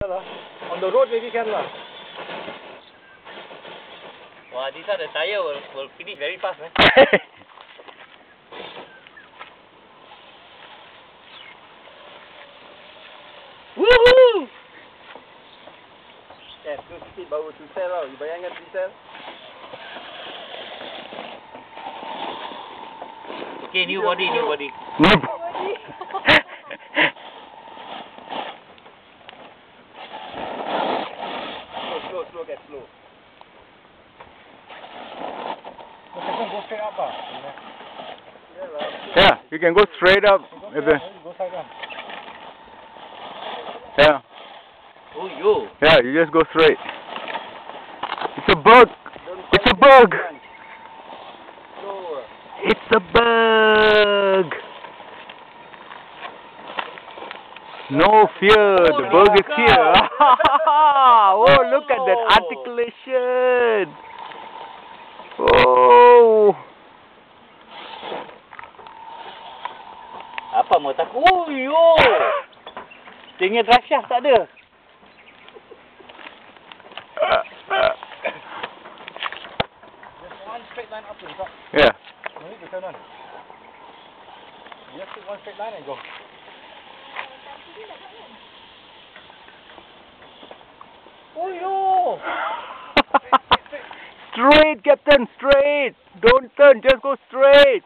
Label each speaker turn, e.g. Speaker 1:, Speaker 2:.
Speaker 1: On the road maybe can lah.
Speaker 2: Wow, these are the tire will finish very fast, man. Woohoo!
Speaker 1: Tu sikit baru 2 cell tau. You bayangkan 3 cell.
Speaker 2: Okay, new body.
Speaker 1: Slow, get slow. Go straight up lah.
Speaker 3: Yeah, you can go straight up.
Speaker 1: Go side down.
Speaker 3: Yeah.
Speaker 2: Oh, yo.
Speaker 3: Yeah, you just go straight. It's a bug. It's a bug. It's a bug. No fear, the bug is here. Oh, look at that articulation. Oh.
Speaker 2: Apa mau takut? Oh, yo. Tinggal Rasyah tak ada.
Speaker 1: Just one straight line up to the top.
Speaker 3: Yeah.
Speaker 1: No need to turn on. You just take one straight line and go. Oh, yo.
Speaker 3: Straight, Captain, straight. Don't turn, just go straight.